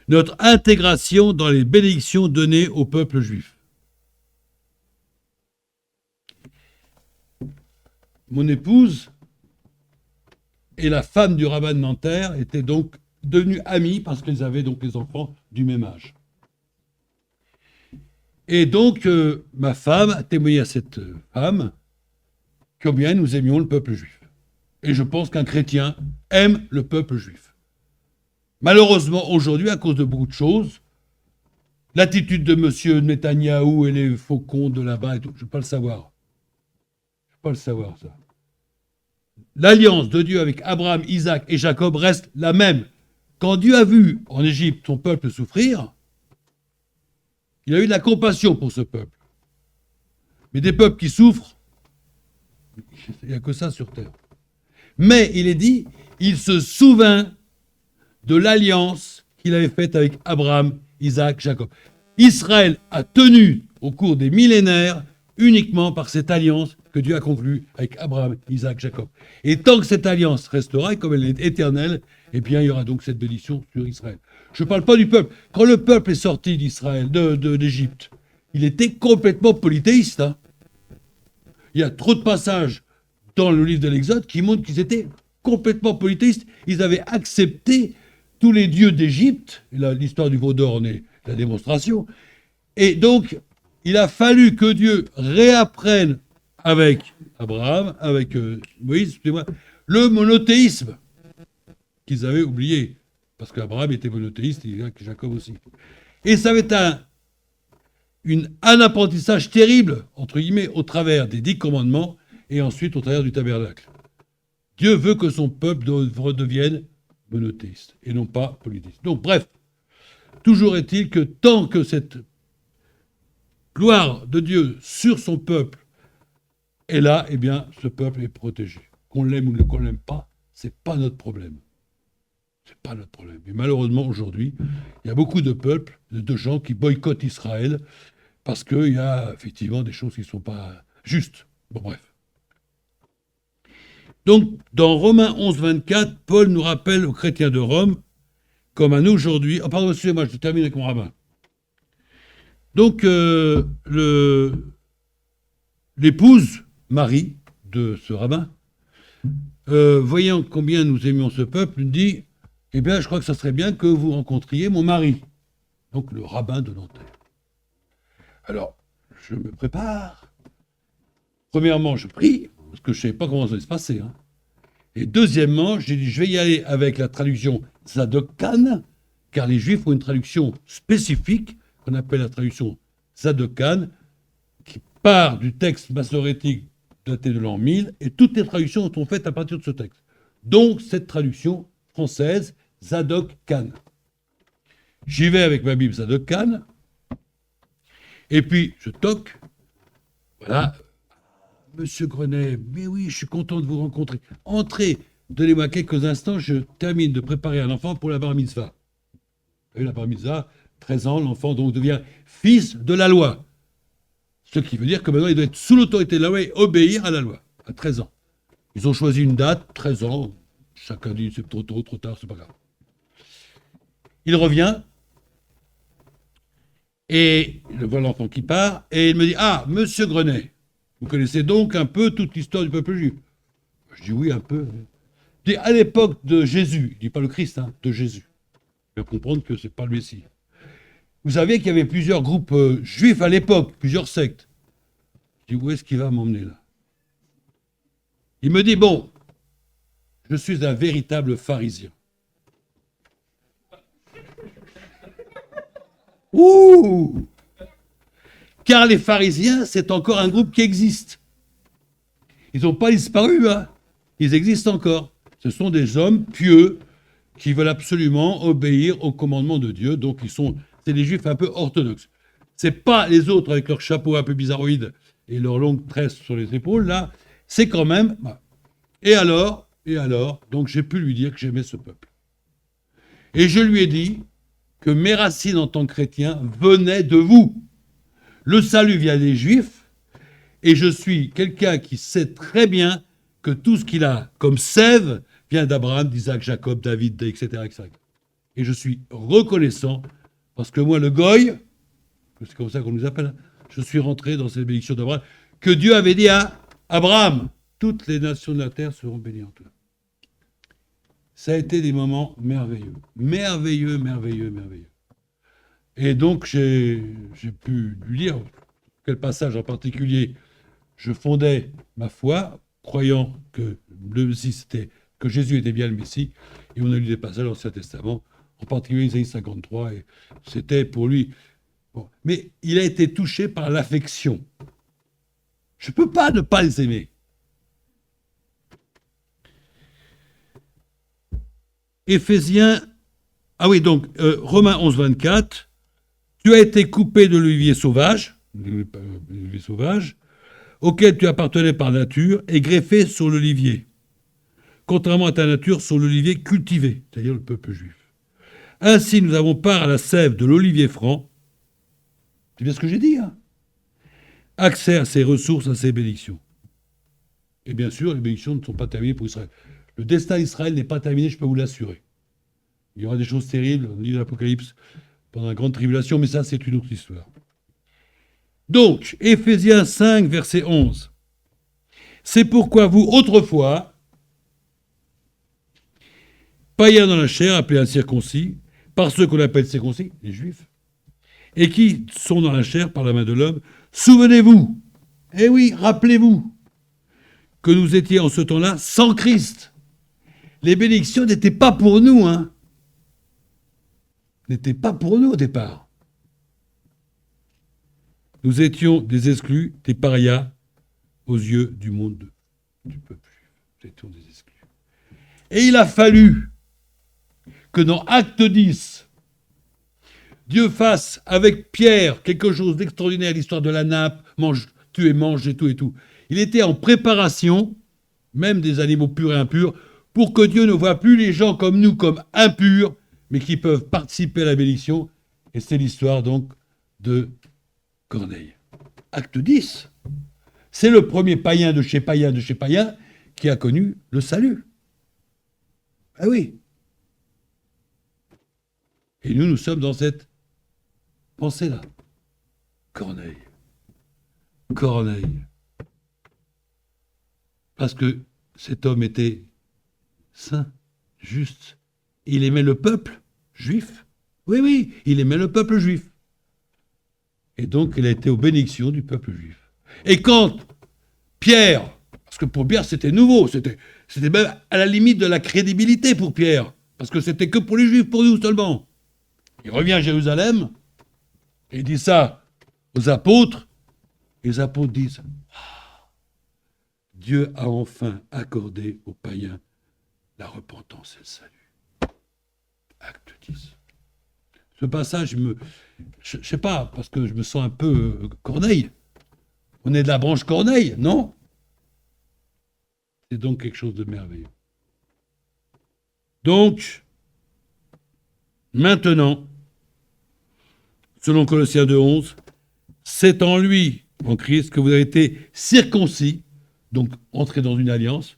Notre intégration dans les bénédictions données au peuple juif. Mon épouse et la femme du rabbin de Nanterre étaient donc devenues amies parce qu'elles avaient donc les enfants du même âge. Et donc, ma femme a témoigné à cette femme combien nous aimions le peuple juif. Et je pense qu'un chrétien aime le peuple juif. Malheureusement, aujourd'hui, à cause de beaucoup de choses, l'attitude de M. Netanyahou et les faucons de là-bas, et tout, je ne veux pas le savoir. Ça. L'alliance de Dieu avec Abraham, Isaac et Jacob reste la même. Quand Dieu a vu en Égypte son peuple souffrir, il a eu de la compassion pour ce peuple. Mais des peuples qui souffrent, il n'y a que ça sur terre. Mais il est dit, il se souvint de l'alliance qu'il avait faite avec Abraham, Isaac, Jacob. Israël a tenu au cours des millénaires uniquement par cette alliance que Dieu a conclue avec Abraham, Isaac, Jacob. Et tant que cette alliance restera, et comme elle est éternelle, eh bien, il y aura donc cette bénédiction sur Israël. Je ne parle pas du peuple. Quand le peuple est sorti d'Israël, d'Égypte, il était complètement polythéiste. Hein. Il y a trop de passages dans le livre de l'Exode qui montrent qu'ils étaient complètement polythéistes. Ils avaient accepté tous les dieux d'Égypte. L'histoire du veau d'or en est la démonstration. Et donc, il a fallu que Dieu réapprenne avec Abraham, avec Moïse, le monothéisme qu'ils avaient oublié. Parce qu'Abraham était monothéiste et Jacob aussi. Et ça va être un apprentissage terrible, entre guillemets, au travers des 10 commandements et ensuite au travers du tabernacle. Dieu veut que son peuple redevienne monothéiste et non pas polythéiste. Donc, bref, toujours est-il que tant que cette gloire de Dieu sur son peuple est là, eh bien, ce peuple est protégé. Qu'on l'aime ou qu'on ne l'aime pas, c'est pas notre problème. C'est pas notre problème. Et malheureusement, aujourd'hui, il y a beaucoup de peuples, de gens qui boycottent Israël parce qu'il y a effectivement des choses qui ne sont pas justes. Bon, bref. Donc, dans Romains 11, 24, Paul nous rappelle aux chrétiens de Rome, comme à nous aujourd'hui... Oh, pardon, excusez-moi, je termine avec mon rabbin. Donc, l'épouse, Marie, de ce rabbin, voyant combien nous aimions ce peuple, nous dit, eh bien, je crois que ça serait bien que vous rencontriez mon mari, donc le rabbin de Nanterre. Alors, je me prépare. Premièrement, je prie, parce que je ne savais pas comment ça allait se passer. Hein. Et deuxièmement, j'ai dit, je vais y aller avec la traduction Zadok-Kan, car les Juifs ont une traduction spécifique, qu'on appelle la traduction Zadok-Kan, qui part du texte massorétique daté de l'an 1000, et toutes les traductions sont faites à partir de ce texte. Donc, cette traduction française, Zadok-Kan. J'y vais avec ma Bible Zadok-Kan, et puis je toque. Voilà. Monsieur Grenet, mais oui, je suis content de vous rencontrer. Entrez, donnez-moi quelques instants, je termine de préparer un enfant pour la bar mitzvah. Vous voyez, la bar mitzvah, 13 ans, l'enfant donc devient fils de la loi. Ce qui veut dire que maintenant, il doit être sous l'autorité de la loi et obéir à la loi, à 13 ans. Ils ont choisi une date, 13 ans. Chacun dit, c'est trop tôt, trop tard, c'est pas grave. Il revient, et je vois l'enfant qui part, et il me dit, ah, monsieur Grenet, vous connaissez donc un peu toute l'histoire du peuple juif? Je dis, oui, un peu. Il dit, à l'époque de Jésus, il dit pas le Christ, hein, de Jésus. Il faut comprendre que c'est pas le Messie. Vous savez qu'il y avait plusieurs groupes juifs à l'époque, plusieurs sectes. Je dis, où est-ce qu'il va m'emmener là? Il me dit, bon, je suis un véritable pharisien. Ouh! Car les pharisiens, c'est encore un groupe qui existe. Ils n'ont pas disparu, hein. Ils existent encore. Ce sont des hommes pieux qui veulent absolument obéir aux commandements de Dieu. Donc, c'est des juifs un peu orthodoxes. C'est pas les autres avec leur chapeau un peu bizarroïde et leur longue tresse sur les épaules, là. C'est quand même... Et alors, donc j'ai pu lui dire que j'aimais ce peuple. Et je lui ai dit que mes racines en tant que chrétien venaient de vous. Le salut vient des Juifs, et je suis quelqu'un qui sait très bien que tout ce qu'il a comme sève vient d'Abraham, d'Isaac, Jacob, David, etc., etc. Et je suis reconnaissant, parce que moi, le goy, c'est comme ça qu'on nous appelle, je suis rentré dans cette bénédiction d'Abraham, que Dieu avait dit à Abraham, toutes les nations de la terre seront bénies en toi. Ça a été des moments merveilleux. Merveilleux, merveilleux, merveilleux. Et donc, j'ai pu lui dire quel passage en particulier je fondais ma foi, croyant que le Messie, que Jésus était bien le Messie. Et on a lu des passages dans l'Ancien Testament, en particulier Isaïe 53, et c'était pour lui... Bon. Mais il a été touché par l'affection. Je ne peux pas ne pas les aimer. Éphésiens, Romains 11, 24, tu as été coupé de l'olivier sauvage, auquel tu appartenais par nature, et greffé sur l'olivier, contrairement à ta nature, sur l'olivier cultivé, c'est-à-dire le peuple juif. Ainsi, nous avons part à la sève de l'olivier franc, c'est bien ce que j'ai dit, hein, accès à ses ressources, à ses bénédictions. Et bien sûr, les bénédictions ne sont pas terminées pour Israël. Le destin d'Israël n'est pas terminé, je peux vous l'assurer. Il y aura des choses terribles, on lit l'Apocalypse, pendant la grande tribulation, mais ça, c'est une autre histoire. Donc, Éphésiens 5, verset 11. C'est pourquoi vous, autrefois, païens dans la chair, appelés incirconcis, par ceux qu'on appelle circoncis, les Juifs, et qui sont dans la chair par la main de l'homme, souvenez-vous, eh oui, rappelez-vous, que nous étions en ce temps-là sans Christ. Les bénédictions n'étaient pas pour nous, hein. N'étaient pas pour nous au départ. Nous étions des exclus, des parias, aux yeux du monde, du peuple juif. Nous étions des exclus. Et il a fallu que dans Acte 10, Dieu fasse avec Pierre quelque chose d'extraordinaire, l'histoire de la nappe, tu et mange et tout et tout. Il était en préparation, même des animaux purs et impurs, pour que Dieu ne voie plus les gens comme nous, comme impurs, mais qui peuvent participer à la bénédiction. Et c'est l'histoire donc de Corneille. Acte 10. C'est le premier païen de chez païen qui a connu le salut. Ah oui. Et nous sommes dans cette pensée-là. Corneille. Parce que cet homme était saint, juste. Il aimait le peuple juif. Oui, il aimait le peuple juif. Et donc, il a été aux bénédictions du peuple juif. Et quand Pierre, parce que pour Pierre, c'était nouveau, c'était même à la limite de la crédibilité pour Pierre, parce que c'était que pour les Juifs, pour nous seulement. Il revient à Jérusalem, et il dit ça aux apôtres, et les apôtres disent Dieu a enfin accordé aux païens la repentance et le salut. Acte 10. Ce passage, je sais pas, parce que je me sens un peu Corneille. On est de la branche Corneille, non? C'est donc quelque chose de merveilleux. Donc, maintenant, selon Colossiens 2:11, c'est en lui, en Christ, que vous avez été circoncis, donc entrés dans une alliance,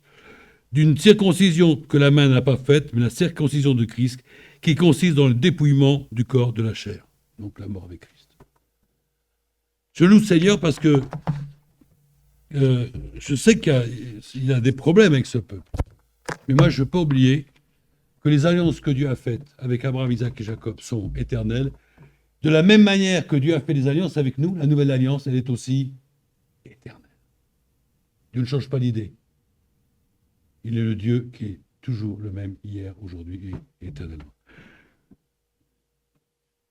d'une circoncision que la main n'a pas faite, mais la circoncision de Christ, qui consiste dans le dépouillement du corps de la chair, donc la mort avec Christ. Je loue le Seigneur parce que je sais qu'il y a des problèmes avec ce peuple. Mais moi, je ne veux pas oublier que les alliances que Dieu a faites avec Abraham, Isaac et Jacob sont éternelles. De la même manière que Dieu a fait des alliances avec nous, la nouvelle alliance, elle est aussi éternelle. Dieu ne change pas d'idée. Il est le Dieu qui est toujours le même hier, aujourd'hui et éternellement.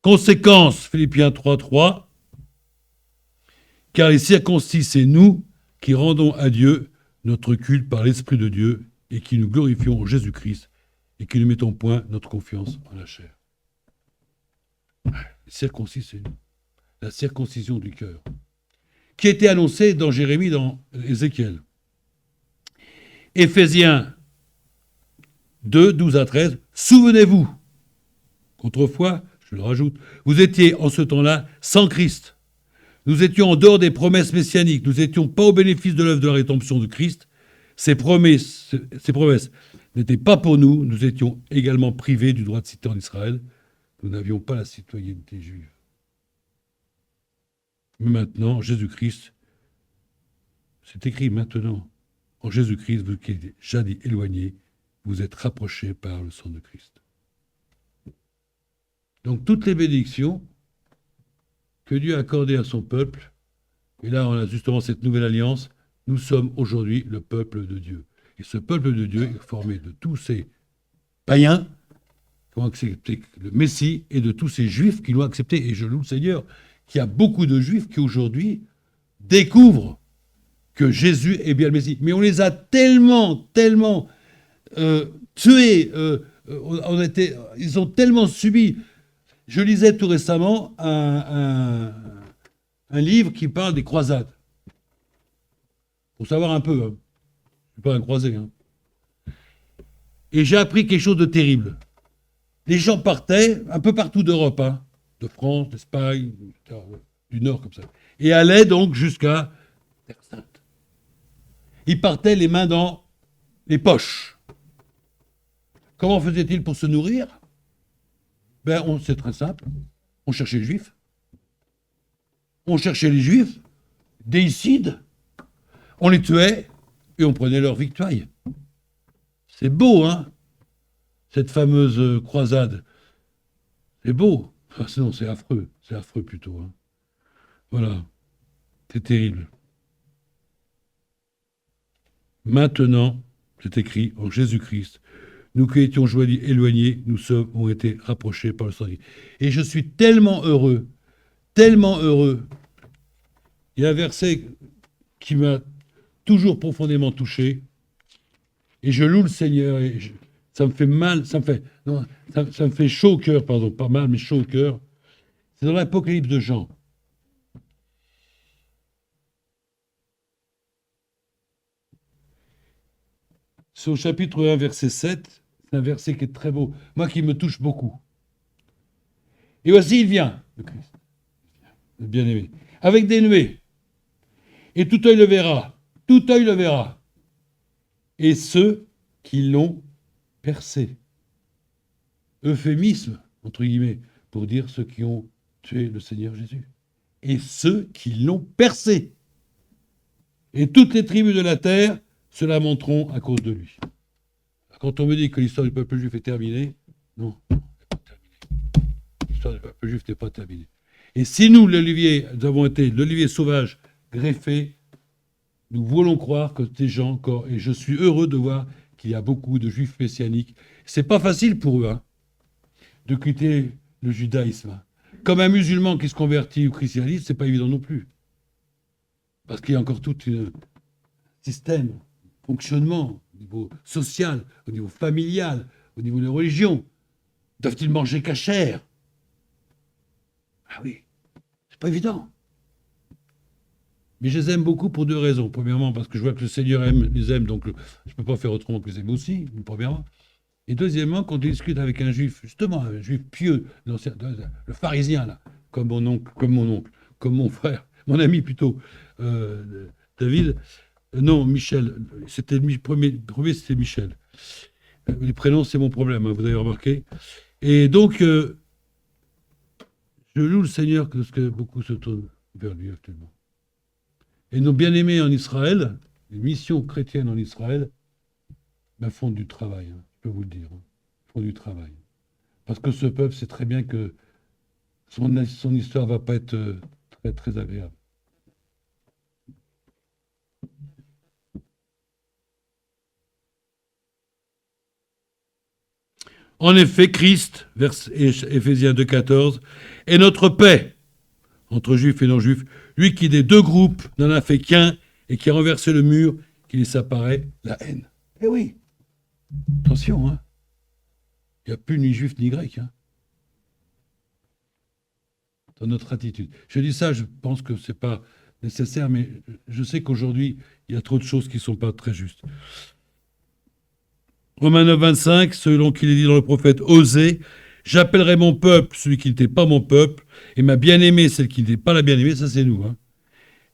Conséquence, Philippiens 3:3, car les circoncis, c'est nous qui rendons à Dieu notre culte par l'Esprit de Dieu et qui nous glorifions en Jésus-Christ et que nous mettons point notre confiance en la chair. La circoncision du cœur, qui était annoncée dans Jérémie, dans Ézéchiel. Éphésiens 2, 12 à 13, souvenez-vous qu'autrefois, je le rajoute, vous étiez en ce temps-là sans Christ. Nous étions en dehors des promesses messianiques, nous n'étions pas au bénéfice de l'œuvre de la rédemption de Christ. Ces promesses n'étaient pas pour nous, nous étions également privés du droit de cité en Israël. Nous n'avions pas la citoyenneté juive. Mais maintenant, Jésus-Christ, c'est écrit maintenant, en Jésus-Christ, vous qui étiez jadis éloignés, vous êtes rapprochés par le sang de Christ. Donc toutes les bénédictions que Dieu a accordées à son peuple, et là on a justement cette nouvelle alliance, nous sommes aujourd'hui le peuple de Dieu. Et ce peuple de Dieu est formé de tous ces païens qui ont accepté le Messie et de tous ces juifs qui l'ont accepté. Et je loue le Seigneur qu'il y a beaucoup de juifs qui aujourd'hui découvrent que Jésus est bien le Messie. Mais on les a tellement tués, ils ont tellement subi. Je lisais tout récemment un livre qui parle des croisades. Faut savoir un peu, hein. Je suis pas un croisé. Hein. Et j'ai appris quelque chose de terrible. Les gens partaient un peu partout d'Europe, hein, de France, d'Espagne, du Nord comme ça, et allaient donc jusqu'à Terre Sainte. Ils partaient les mains dans les poches. Comment faisait-il pour se nourrir ? C'est très simple. On cherchait les Juifs. On cherchait les Juifs, déicides. On les tuait et on prenait leur victoire. C'est beau, hein, cette fameuse croisade. C'est beau. Enfin, sinon, c'est affreux. C'est affreux plutôt. Hein. Voilà. C'est terrible. Maintenant, c'est écrit en Jésus-Christ, nous qui étions éloignés, nous ont été rapprochés par le sang. Et je suis tellement heureux. Il y a un verset qui m'a toujours profondément touché. Et je loue le Seigneur. Et ça me fait mal, ça me fait chaud au cœur, pardon, pas mal, mais chaud au cœur. C'est dans l'Apocalypse de Jean. C'est au chapitre 1, verset 7. C'est un verset qui est très beau. Moi, qui me touche beaucoup. Et voici, il vient, le Christ, le bien-aimé, avec des nuées. Et tout œil le verra. Tout œil le verra. Et ceux qui l'ont percé. Euphémisme, entre guillemets, pour dire ceux qui ont tué le Seigneur Jésus. Et ceux qui l'ont percé. Et toutes les tribus de la terre se lamenteront à cause de lui. Quand on me dit que l'histoire du peuple juif est terminée, non, elle n'est pas terminée. L'histoire du peuple juif n'est pas terminée. Et si nous, nous avons été l'olivier sauvage greffé, nous voulons croire que ces gens encore, et je suis heureux de voir qu'il y a beaucoup de juifs messianiques. C'est pas facile pour eux, hein, de quitter le judaïsme. Comme un musulman qui se convertit au christianisme, c'est pas évident non plus. Parce qu'il y a encore tout un système, fonctionnement, au niveau social, au niveau familial, au niveau de la religion. Doivent-ils manger cachère ? Ah oui, c'est pas évident. Mais je les aime beaucoup pour deux raisons. Premièrement, parce que je vois que le Seigneur les aime, donc je ne peux pas faire autrement que les aimer aussi, premièrement. Et deuxièmement, quand on discute avec un juif, justement, un juif pieux, le pharisien, là, comme mon oncle, comme mon frère, mon ami plutôt, David, non, Michel, c'était le premier c'était Michel. Les prénoms, c'est mon problème, hein, vous avez remarqué. Et donc, je loue le Seigneur parce que beaucoup se tournent vers lui actuellement. Et nos bien-aimés en Israël, les missions chrétiennes en Israël, font du travail, hein, je peux vous le dire. Hein, font du travail. Parce que ce peuple sait très bien que son histoire ne va pas être très, très agréable. En effet, Christ, Éphésiens 2,14, est notre paix entre juifs et non-juifs, lui qui des deux groupes n'en a fait qu'un et qui a renversé le mur qui les séparait, la haine. Eh oui, attention, hein. Il n'y a plus ni juif ni grec. Hein, dans notre attitude. Je dis ça, je pense que ce n'est pas nécessaire, mais je sais qu'aujourd'hui, il y a trop de choses qui ne sont pas très justes. Romains 9, 25, selon qu'il est dit dans le prophète Osée, j'appellerai mon peuple celui qui n'était pas mon peuple, et ma bien-aimée celle qui n'était pas la bien-aimée, ça c'est nous. Hein.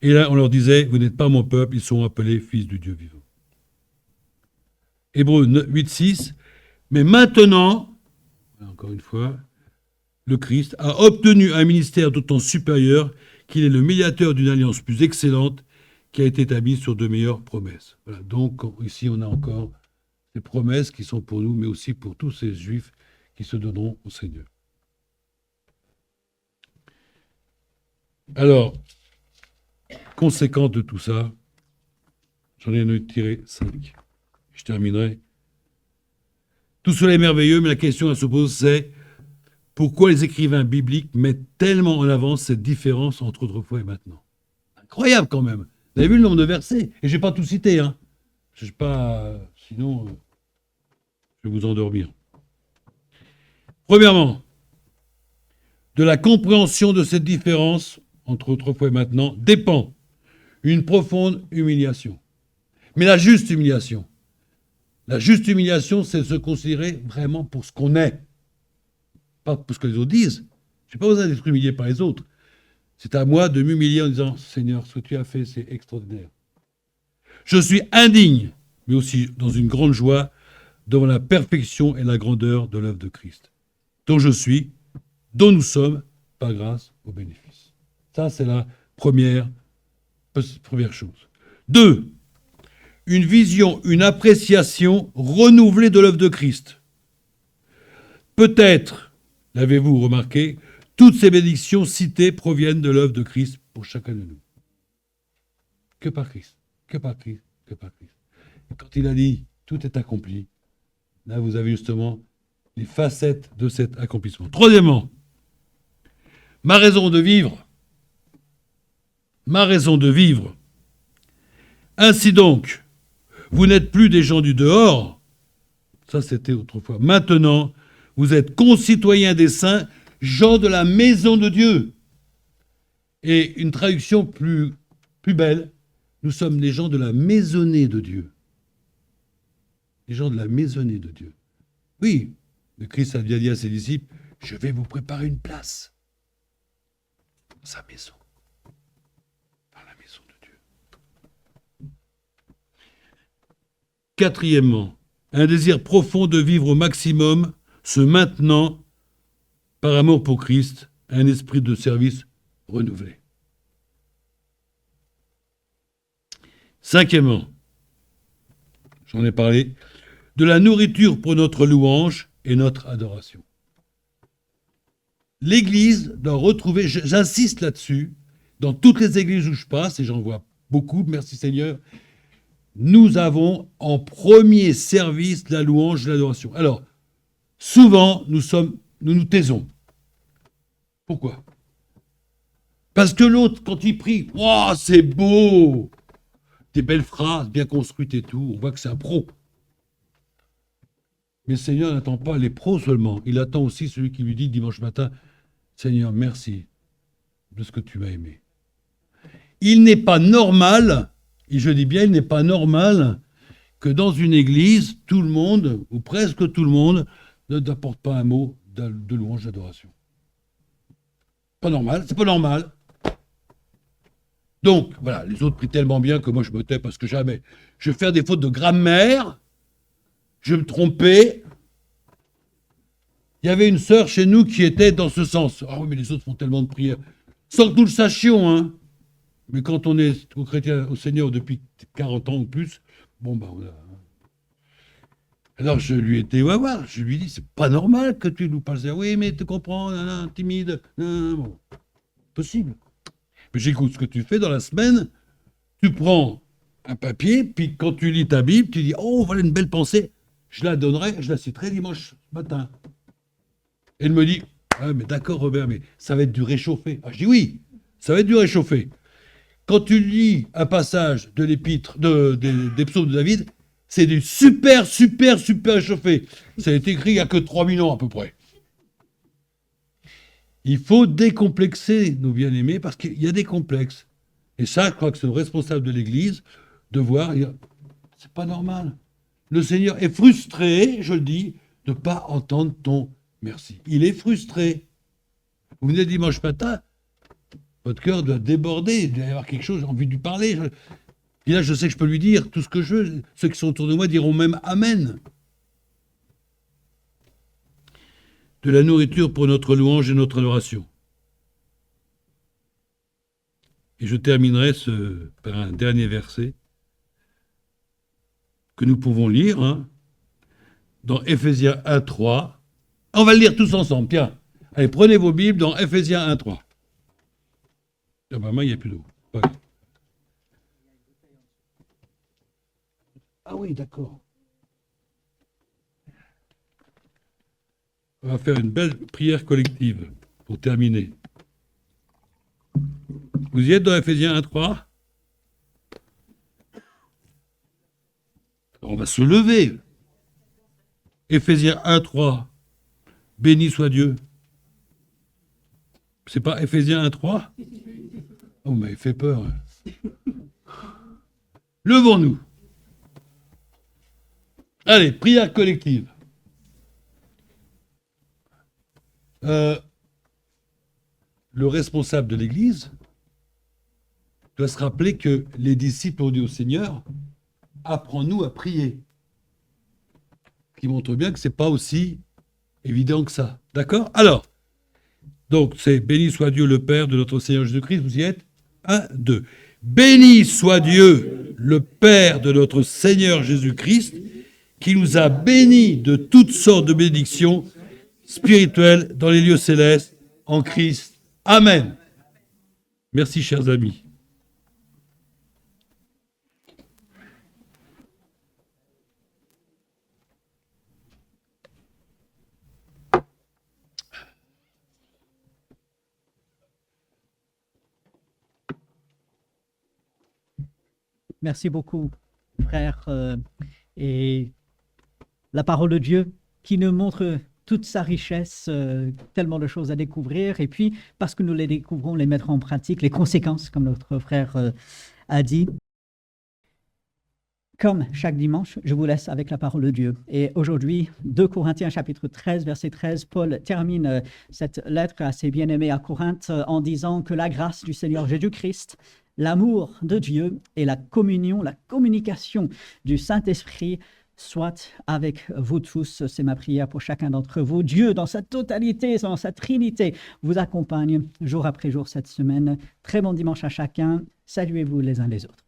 Et là, on leur disait, vous n'êtes pas mon peuple, ils sont appelés fils du Dieu vivant. Hébreux 8, 6, mais maintenant, encore une fois, le Christ a obtenu un ministère d'autant supérieur qu'il est le médiateur d'une alliance plus excellente qui a été établie sur de meilleures promesses. Voilà, donc ici on a encore des promesses qui sont pour nous, mais aussi pour tous ces Juifs qui se donneront au Seigneur. Alors, conséquence de tout ça, j'en ai tiré 5. Je terminerai. Tout cela est merveilleux, mais la question à se poser, c'est pourquoi les écrivains bibliques mettent tellement en avant cette différence entre autrefois et maintenant? Incroyable quand même. Vous avez vu le nombre de versets? Et je n'ai pas tout cité. Hein. Je sais pas, sinon, je vais vous endormir. Premièrement, de la compréhension de cette différence entre autrefois et maintenant dépend une profonde humiliation. Mais la juste humiliation. La juste humiliation, c'est de se considérer vraiment pour ce qu'on est. Pas pour ce que les autres disent. Je n'ai pas besoin d'être humilié par les autres. C'est à moi de m'humilier en disant « Seigneur, ce que tu as fait, c'est extraordinaire. Je suis indigne, mais aussi dans une grande joie, devant la perfection et la grandeur de l'œuvre de Christ, dont je suis, dont nous sommes, par grâce au bénéfice. » Ça, c'est la première chose. 2. Une vision, une appréciation renouvelée de l'œuvre de Christ. Peut-être, l'avez-vous remarqué, toutes ces bénédictions citées proviennent de l'œuvre de Christ pour chacun de nous. Que par Christ, que par Christ, que par Christ. Et quand il a dit « tout est accompli », là vous avez justement les facettes de cet accomplissement. Troisièmement, ma raison de vivre. Ma raison de vivre. Ainsi donc, vous n'êtes plus des gens du dehors, ça c'était autrefois. Maintenant, vous êtes concitoyens des saints, gens de la maison de Dieu. Et une traduction plus belle, nous sommes des gens de la maisonnée de Dieu. Les gens de la maisonnée de Dieu. Oui, le Christ a bien dit à ses disciples, je vais vous préparer une place. Dans sa maison. Dans la maison de Dieu. Quatrièmement, un désir profond de vivre au maximum, se maintenant, par amour pour Christ, un esprit de service renouvelé. Cinquièmement, j'en ai parlé, de la nourriture pour notre louange et notre adoration. L'Église doit retrouver, j'insiste là-dessus, dans toutes les églises où je passe, et j'en vois beaucoup, merci Seigneur, nous avons en premier service la louange et l'adoration. Alors, souvent, nous nous taisons. Pourquoi? Parce que l'autre, quand il prie, oh, c'est beau, des belles phrases, bien construites et tout, on voit que c'est un pro. Mais le Seigneur n'attend pas les pros seulement, il attend aussi celui qui lui dit dimanche matin, Seigneur, merci de ce que tu m'as aimé. Il n'est pas normal, et je dis bien, il n'est pas normal que dans une église, tout le monde, ou presque tout le monde, n'apporte pas un mot de louange, d'adoration. Pas normal, c'est pas normal. Donc, voilà, les autres prient tellement bien que moi je me tais parce que jamais. Je vais faire des fautes de grammaire, je vais me tromper. Il y avait une sœur chez nous qui était dans ce sens. Ah oui, mais les autres font tellement de prières. Sans que nous le sachions, hein. Mais quand on est au chrétien, au Seigneur depuis 40 ans ou plus, bon, on a... Alors je lui ai été voir, je lui ai dit, c'est pas normal que tu nous parles. Oui, mais tu comprends, timide, bon. Possible. Mais j'écoute ce que tu fais dans la semaine, tu prends un papier, puis quand tu lis ta Bible, tu dis, oh, voilà une belle pensée, je la donnerai, je la citerai dimanche matin. Et elle me dit, ah, mais d'accord Robert, mais ça va être du réchauffé. Ah, je dis oui, ça va être du réchauffé. Quand tu lis un passage de l'épître, des psaumes de David, c'est du super échauffé. Ça a été écrit il n'y a que 3000 ans à peu près. Il faut décomplexer nos bien-aimés parce qu'il y a des complexes. Et ça, je crois que c'est le responsable de l'Église de voir, c'est pas normal. Le Seigneur est frustré, je le dis, de ne pas entendre ton merci. Il est frustré. Vous venez dimanche matin, votre cœur doit déborder, il doit y avoir quelque chose, j'ai envie de lui parler. Et là, je sais que je peux lui dire tout ce que je veux. Ceux qui sont autour de moi diront même Amen. De la nourriture pour notre louange et notre adoration. Et je terminerai par un dernier verset que nous pouvons lire dans Ephésiens 1:3. On va le lire tous ensemble, tiens. Allez, prenez vos Bibles dans Ephésiens 1:3. Ah ben, moi, il n'y a plus d'eau. Ouais. Ah oui, d'accord. On va faire une belle prière collective pour terminer. Vous y êtes dans Ephésiens 1:3 ? On va se lever. Ephésiens 1:3. Béni soit Dieu. C'est pas Ephésiens 1:3 ? Oh, mais il fait peur. Levons-nous. Allez, prière collective. Le responsable de l'Église doit se rappeler que les disciples ont dit au Seigneur, apprends-nous à prier. Ce qui montre bien que ce n'est pas aussi évident que ça. D'accord ? Alors, donc c'est béni soit Dieu le Père de notre Seigneur Jésus-Christ. Vous y êtes ? 1, 2. Béni soit Dieu le Père de notre Seigneur Jésus-Christ, qui nous a bénis de toutes sortes de bénédictions spirituelles dans les lieux célestes en Christ. Amen. Merci, chers amis. Merci beaucoup, frère. Et la parole de Dieu qui nous montre toute sa richesse, tellement de choses à découvrir. Et puis, parce que nous les découvrons, les mettre en pratique, les conséquences, comme notre frère a dit. Comme chaque dimanche, je vous laisse avec la parole de Dieu. Et aujourd'hui, 2 Corinthiens chapitre 13, verset 13, Paul termine cette lettre à ses bien-aimés à Corinthe en disant que la grâce du Seigneur Jésus-Christ, l'amour de Dieu et la communion, la communication du Saint-Esprit soit avec vous tous. C'est ma prière pour chacun d'entre vous. Dieu, dans sa totalité, dans sa trinité, vous accompagne jour après jour cette semaine. Très bon dimanche à chacun. Saluez-vous les uns les autres.